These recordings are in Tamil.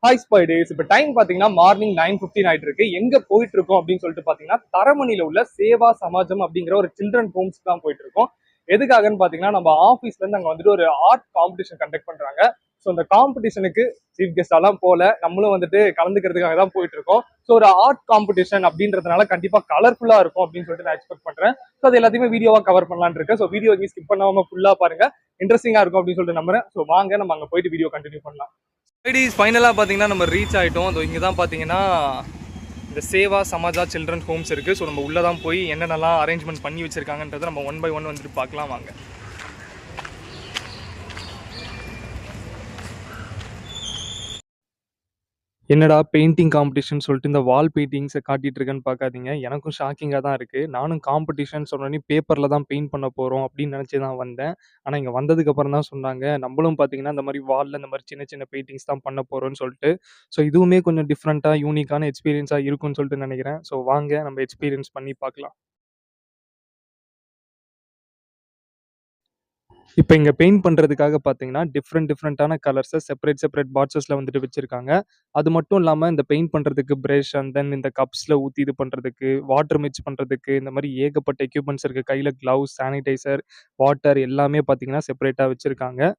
ஹாய் ஸ்பைடேஸ். இப்போ டைம் பார்த்தீங்கன்னா மார்னிங் 9:15 ஆயிட்டு இருக்கு. எங்க போயிட்டு இருக்கோம் அப்படின்னு சொல்லிட்டு பார்த்தீங்கன்னா தரமணியில உள்ள சேவா சமாஜம் அப்படிங்கிற ஒரு சில்ட்ரன் ஹோம்ஸ் தான் போயிட்டு இருக்கோம். எதுக்காகன்னு பார்த்தீங்கன்னா நம்ம ஆஃபீஸ்ல இருந்து அங்கே வந்துட்டு ஒரு ஆர்ட் காம்படிஷன் கண்டக்ட் பண்றாங்க. ஸோ அந்த காம்படிஷனுக்கு சீஃப் கெஸ்ட் எல்லாம் போல நம்மளும் வந்துட்டு கலந்துக்கிறதுக்காக தான் போயிட்டு இருக்கோம். ஸோ ஒரு ஆர்ட் காம்படிஷன் அப்படின்றதுனால கண்டிப்பா கலர்ஃபுல்லா இருக்கும் அப்படின்னு சொல்லிட்டு நான் எக்ஸ்பெக்ட் பண்றேன். ஸோ அது எல்லாத்தையுமே வீடியோவா கவர் பண்ணலான்னு இருக்கேன். ஸோ வீடியோ ஸ்கிப் பண்ணாம ஃபுல்லா பாருங்க, இன்ட்ரெஸ்டிங்கா இருக்கும் அப்படின்னு சொல்லிட்டு நம்புறேன். ஸோ வாங்க நம்ம அங்கே போயிட்டு வீடியோ கண்டினியூ பண்ணலாம். லேடிஸ் ஃபைனலாக பார்த்தீங்கன்னா நம்ம ரீச் ஆகிட்டோம். அது இங்கே தான் பார்த்தீங்கன்னா இந்த சேவா சமாஜா சில்ட்ரன் ஹோம்ஸ் இருக்குது. ஸோ நம்ம உள்ளே தான் போய் என்னென்னலாம் அரேஞ்ச்மெண்ட் பண்ணி வச்சுருக்காங்கன்றதை நம்ம 1 by 1 வந்துட்டு பார்க்கலாம் வாங்க. என்னடா பெயிண்டிங் காம்படிஷன் சொல்லிட்டு இந்த வால் பெயிண்டிங்ஸை காட்டிட்டு இருக்கேன்னு பார்க்காதீங்க. எனக்கும் ஷாக்கிங்காக தான் இருக்குது. நானும் காம்படிஷன் சொன்னோன்னே பேப்பரில் தான் பெயிண்ட் பண்ண போகிறோம் அப்படின்னு நினச்சி தான் வந்தேன். ஆனால் இங்கே வந்ததுக்கப்புறம் தான் சொன்னாங்க நம்மளும் பார்த்தீங்கன்னா இந்த மாதிரி வாலில் இந்த மாதிரி சின்ன சின்ன பெயிண்டிங்ஸ் தான் பண்ண போகிறோம்னு சொல்லிட்டு. ஸோ இதுவுமே கொஞ்சம் டிஃப்ரெண்ட்டாக யூனிக்கான எக்ஸ்பீரியன்ஸாக இருக்கும்னு சொல்லிட்டு நினைக்கிறேன். ஸோ வாங்க நம்ம எக்ஸ்பீரியன்ஸ் பண்ணி பார்க்கலாம். இப்போ இங்கே பெயிண்ட் பண்ணுறதுக்காக பார்த்தீங்கன்னா டிஃப்ரெண்ட்டான கலர்ஸை செப்பரேட் பாக்ஸஸில் வந்துட்டு வச்சுருக்காங்க. அது மட்டும் இல்லாமல் இந்த பெயிண்ட் பண்ணுறதுக்கு ப்ரஷ் அண்ட் தென் இந்த கப்ஸில் ஊற்றி இது பண்ணுறதுக்கு, வாட்டர் மிக்ஸ் பண்ணுறதுக்கு இந்த மாதிரி ஏகப்பட்ட எக்யூப்மெண்ட்ஸ் இருக்குது. கையில் க்ளவுஸ், சானிடைசர், வாட்டர் எல்லாமே பார்த்தீங்கன்னா செப்பரேட்டாக வச்சுருக்காங்க.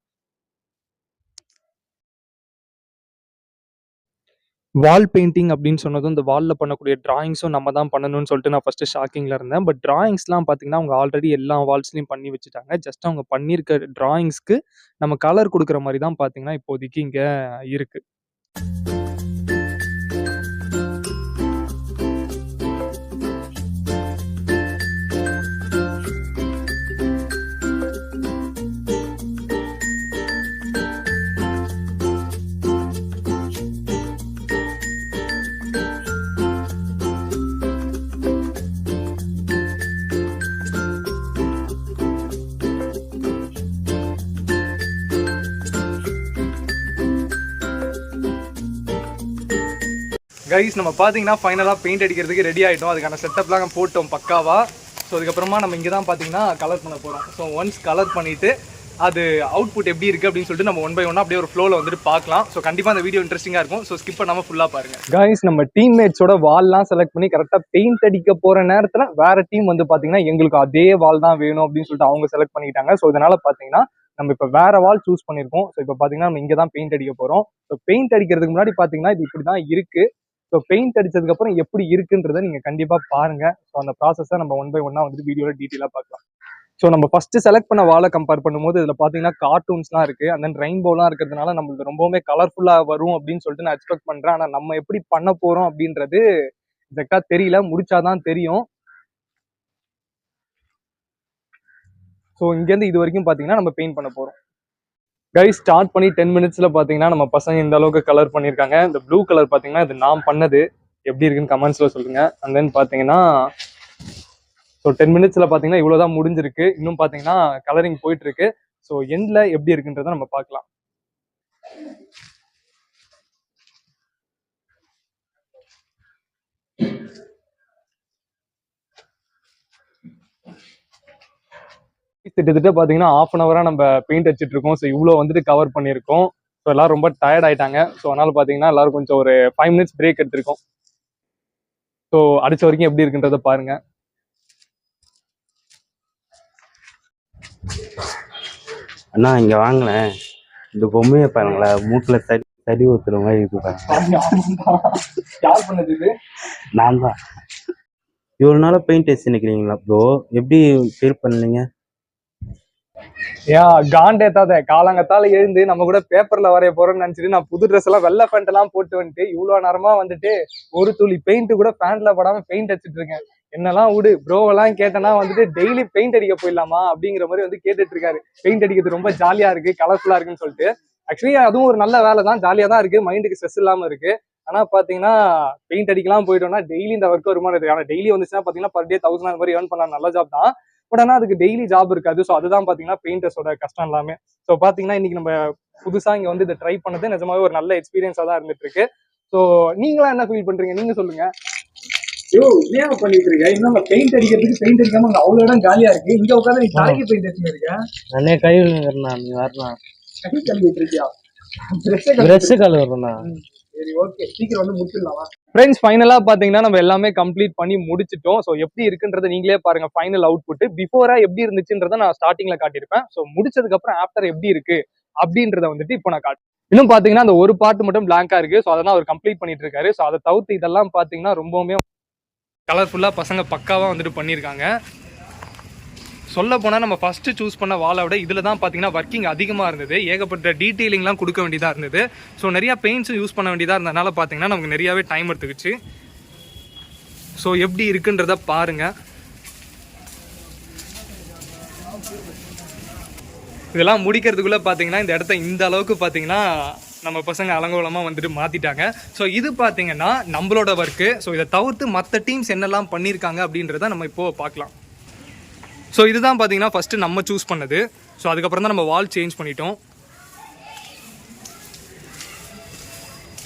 வால் பெயிண்டிங் அப்படின்னு சொன்னதும், இந்த வால்ல பண்ணக்கூடிய டிராயிங்ஸும் நம்ம தான் பண்ணணும்னு சொல்லிட்டு நான் ஃபர்ஸ்ட்டு ஷாக்கிங்ல இருந்தேன். பட் டிராயிங்ஸ்லாம் பார்த்தீங்கன்னா, அவங்க ஆல்ரெடி எல்லா வால்ஸ்லயும் பண்ணி வச்சுட்டாங்க. ஜஸ்ட் அவங்க பண்ணியிருக்க டிராயிங்ஸ்க்கு நம்ம கலர் குடுக்குற மாரி தான் பார்த்தீங்கன்னா, இப்போதைக்கு இங்க இருக்கு. கைஸ் நம்ம பார்த்தீங்கன்னா ஃபைனலாக பெயிண்ட் அடிக்கிறதுக்கு ரெடி ஆகிட்டோம். அதுக்கான செட்டப்லாம் போட்டோம் பக்காவா. ஸோ அதுக்கப்புறமா நம்ம இங்கே தான் பார்த்தீங்கன்னா கலர் பண்ண போகிறோம். ஸோ ஒன்ஸ் கலர் பண்ணிவிட்டு அது அவுட்புட் எப்படி இருக்குது அப்படின்னு சொல்லிட்டு நம்ம 1 by 1 அப்படியே ஒரு ஃப்ளோவில் வந்துட்டு பார்க்கலாம். ஸோ கண்டிப்பாக அந்த வீடியோ இன்ட்ரெஸ்டிங்காக இருக்கும். ஸோ ஸ்கிப் பண்ணாமல் ஃபுல்லாக பாருங்கள். கைஸ் நம்ம டீம்மேட்ஸோட வால்லாம் செலக்ட் பண்ணி கரெக்டாக பெயிண்ட் அடிக்க போகிற நேரத்தில் வேறு டீம் வந்து பார்த்தீங்கன்னா எங்களுக்கு அதே வால் தான் வேணும் அப்படின்னு சொல்லிட்டு அவங்க செலக்ட் பண்ணிக்கிட்டாங்க. ஸோ இதனால் பார்த்தீங்கன்னா நம்ம இப்போ வேற வால் சூஸ் பண்ணியிருக்கோம். ஸோ இப்போ பார்த்தீங்கன்னா நம்ம இங்கே தான் பெயிண்ட் அடிக்க போகிறோம். ஸோ பெயிண்ட் அடிக்கிறதுக்கு முன்னாடி பார்த்தீங்கன்னா இது இப்படி தான் இருக்குது. ஸோ பெயிண்ட் அடிச்சதுக்கு அப்புறம் எப்படி இருக்குன்றதை நீங்க கண்டிப்பா பாருங்க. ஸோ அந்த ப்ராசஸை நம்ம 1 by 1 வந்துட்டு வீடியோல டீட்டெயிலாக பார்க்கலாம். ஸோ நம்ம ஃபர்ஸ்ட் செலக்ட் பண்ண வாலை கம்பேர் பண்ணும்போது இதுல பாத்தீங்கன்னா கார்ட்டூன்ஸ்லாம் இருக்கு, அண்ட் தென் ரெயின்போலாம் இருக்கிறதுனால நம்மளுக்கு ரொம்பவுமே கலர்ஃபுல்லா வரும் அப்படின்னு சொல்லிட்டு நான் எக்ஸ்பெக்ட் பண்றேன். ஆனா நம்ம எப்படி பண்ண போறோம் அப்படின்றது எக்ஸாக்டா தெரியல, முடிச்சாதான் தெரியும். ஸோ இங்கேருந்து இது வரைக்கும் பாத்தீங்கன்னா நம்ம பெயிண்ட் பண்ண போறோம். கைஸ் ஸ்டார்ட் பண்ணி 10 மினிட்ஸ்ல பாத்தீங்கன்னா நம்ம பசங்க இந்த அளவுக்கு கலர் பண்ணியிருக்காங்க. இந்த ப்ளூ கலர் பாத்தீங்கன்னா இது நான் பண்ணது, எப்படி இருக்குன்னு கமெண்ட்ஸ்ல சொல்லுங்க. அண்ட் தென் பாத்தீங்கன்னா ஸோ 10 மினிட்ஸ்ல பாத்தீங்கன்னா இவ்வளவுதான் முடிஞ்சிருக்கு. இன்னும் பாத்தீங்கன்னா கலரிங் போயிட்டு இருக்கு. ஸோ எண்ட்ல எப்படி இருக்குன்றத நம்ம பார்க்கலாம். கிட்டத்தட்ட பாத்தீங்கன்னா 1/2 hour நம்ம பெயிண்ட் அடிச்சிட்டு இருக்கோம். ஸோ இவ்வளவு வந்துட்டு கவர் பண்ணியிருக்கோம். ஸோ எல்லாரும் ரொம்ப டயர்ட் ஆயிட்டாங்க. ஸோ அதனால பாத்தீங்கன்னா எல்லாரும் கொஞ்சம் ஒரு 5 மினிட்ஸ் பிரேக் எடுத்திருக்கோம். ஸோ அடிச்ச வரைக்கும் எப்படி இருக்குன்றத பாருங்க. அண்ணா இங்க வாங்களேன், இந்த பொம்மையை பாருங்களேன், மூக்குல தடி ஊத்துற மாதிரி இருக்கு. யார் பண்ணது இது? நான் தான். இவ்வளவு நாளா பெயிண்ட் அடிச்சு நிக்கிறீங்களா ப்ரோ? எப்படி ஃபீல் பண்ணீங்க? ஏன் காண்டேத்தாத காலங்கத்தால எழுந்து நம்ம கூட பேப்பர்ல வரைய போறோம்னு நினைச்சிட்டு நான் புது ட்ரெஸ் எல்லாம் வெள்ளை பேண்ட் எல்லாம் போட்டு வந்துட்டு இவ்வளவு நேரமா வந்துட்டு ஒரு துளி பெயிண்ட் கூட பேண்ட்ல படாம பெயிண்ட் அடிச்சிட்டு இருக்கேன். என்னெல்லாம் விடு, ப்ரோவெல்லாம் கேட்டேன்னா வந்துட்டு டெய்லி பெயிண்ட் அடிக்க போயிடலாமா அப்படிங்கிற மாதிரி வந்து கேட்டுட்டு இருக்காரு. பெயிண்ட் அடிக்கிறது ரொம்ப ஜாலியா இருக்கு, கலர்ஃபுல்லா இருக்குன்னு சொல்லிட்டு. ஆக்சுவலி அதுவும் ஒரு நல்ல வேலை தான், ஜாலியா தான் இருக்கு, மைண்டுக்கு ஸ்ட்ரெஸ் இல்லாம இருக்கு. ஆனா பாத்தீங்கன்னா பெயிண்ட் அடிக்கலாம் போயிட்டோம்னா டெய்லி இந்த ஒர்க் வருமானம் இருக்கு. ஆனா டெய்லி வந்துச்சுன்னா பாத்தீங்கன்னா பர் டே 1000 அந்த மாதிரி ஏர்ன் பண்ணலாம், நல்ல ஜாப் தான். பட் ஆனா அதுக்கு டெய்லி ஜாப் இருக்காது. ஸோ அதுதான் பாத்தீங்கன்னா பெயிண்டர்ஸோட கஷ்டம் எல்லாமே. ஸோ பாத்தீங்கன்னா இன்னைக்கு நம்ம புதுசா இங்க வந்து இதை ட்ரை பண்ணது நிஜமாவே ஒரு நல்ல எக்ஸ்பீரியன்ஸா தான் இருந்துட்டு இருக்கு. ஸோ நீங்களா என்ன ஃபீல் பண்றீங்க, நீங்க சொல்லுங்க. ஏன் பண்ணிட்டு இருக்க? இன்னும் பெயிண்ட் அடிக்கிறதுக்கு பெயிண்ட் அடிக்காம அவ்வளவு இடம் காலியா இருக்கு, இங்க உட்காந்து நீ தலைக்கு பெயிண்ட் அடிச்சுட்டு இருக்க. நானே கை விழுந்துறேன், நீ வரலாம். கை கழுவிட்டு இருக்கியா? ட்ரெஸ் கழுவுறேண்ணா. சரி ஓகே சீக்கிரம் வந்து முடிச்சிடலாம். ஃப்ரெண்ட்ஸ் ஃபைனலாக பார்த்தீங்கன்னா நம்ம எல்லாமே கம்ப்ளீட் பண்ணி முடிச்சிட்டோம். ஸோ எப்படி இருக்குன்றதை நீங்களே பாருங்க. ஃபைனல் அவுட்புட் பிஃபோரா எப்படி இருந்துச்சுன்றதை நான் ஸ்டார்டிங்ல காட்டியிருப்பேன். ஸோ முடிச்சதுக்கு அப்புறம் ஆஃப்டர் எப்படி இருக்கு அப்படின்றத வந்துட்டு இப்போ நான் காட்டுறேன். இன்னும் பார்த்தீங்கன்னா அந்த ஒரு பார்ட் மட்டும் பிளாங்கா இருக்கு. ஸோ அதெல்லாம் அவர் கம்ப்ளீட் பண்ணிட்டு இருக்காரு. ஸோ அதை தவிர்த்து இதெல்லாம் பார்த்தீங்கன்னா ரொம்பவுமே கலர்ஃபுல்லாக பசங்க பக்காவாக வந்துட்டு பண்ணியிருக்காங்க. சொல்ல போனால் நம்ம ஃபர்ஸ்ட் சூஸ் பண்ண வாலை விட இதில் தான் பார்த்தீங்கன்னா ஒர்க்கிங் அதிகமாக இருந்தது. ஏகப்பட்ட டீட்டெயிலிங்லாம் கொடுக்க வேண்டியதாக இருந்தது. ஸோ நிறையா பெயிண்ட்ஸும் யூஸ் பண்ண வேண்டியதாக இருந்ததுனால பார்த்தீங்கன்னா நமக்கு நிறையாவே டைம் எடுத்துக்கிச்சு. ஸோ எப்படி இருக்குன்றத பாருங்க. இதெல்லாம் முடிக்கிறதுக்குள்ளே பார்த்தீங்கன்னா இந்த இடத்த இந்த அளவுக்கு பார்த்தீங்கன்னா நம்ம பசங்க அலங்கோலமாக வந்துட்டு மாற்றிட்டாங்க. ஸோ இது பார்த்தீங்கன்னா நம்மளோட ஒர்க்கு. ஸோ இதை தவிர்த்து மற்ற டீம்ஸ் என்னெல்லாம் பண்ணியிருக்காங்க அப்படின்றத நம்ம இப்போது பார்க்கலாம். ஸோ இதுதான் பார்த்தீங்கன்னா ஃபஸ்ட்டு நம்ம சூஸ் பண்ணது. ஸோ அதுக்கப்புறம் தான் நம்ம வால் சேஞ்ச் பண்ணிட்டோம்.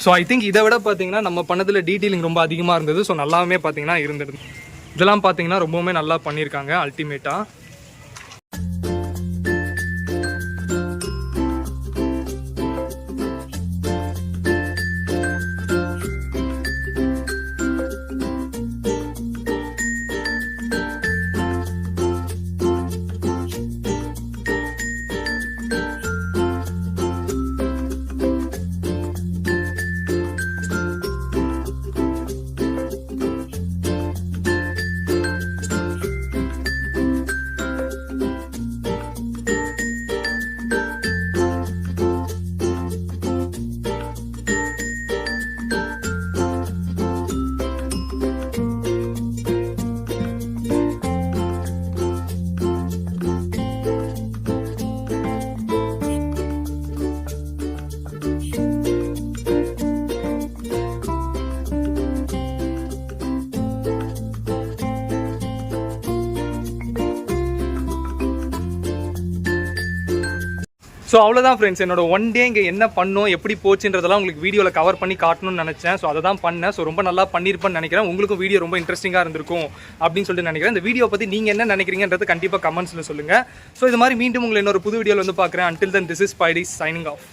ஸோ ஐ திங்க் இதை விட பார்த்தீங்கன்னா நம்ம பண்ணதில் டீட்டெயிலிங் ரொம்ப அதிகமாக இருந்தது. ஸோ நல்லாவே பார்த்தீங்கன்னா இருந்தது. இதெல்லாம் பார்த்தீங்கன்னா ரொம்பவுமே நல்லா பண்ணியிருக்காங்க அல்டிமேட்டாக. ஸோ அவ்வளோதான் ஃப்ரெண்ட்ஸ். என்னோட ஒன் டே இங்கே என்ன பண்ணோம் எப்படி போச்சுன்றதெல்லாம் உங்களுக்கு வீடியோவில் கவர் பண்ணி காட்டணும்னு நினச்சேன். ஸோ அதை தான் பண்ணேன். ஸோ ரொம்ப நல்லா பண்ணியிருப்பேன்னு நினைக்கிறேன். உங்களுக்கும் வீடியோ ரொம்ப இன்ட்ரெஸ்டிங்காக இருந்திருக்கும் அப்படின்னு சொல்லிட்டு நினைக்கிறேன். இந்த வீடியோ பற்றி நீங்கள் என்ன நினைக்கிறீங்கன்றது கண்டிப்பாக கமெண்ட்ஸில் சொல்லுங்கள். ஸோ இது மாதிரி மீண்டும் உங்களை இன்னொரு புது வீடியோவில் வந்து பார்க்குறேன். Until then, this is Spidey signing off.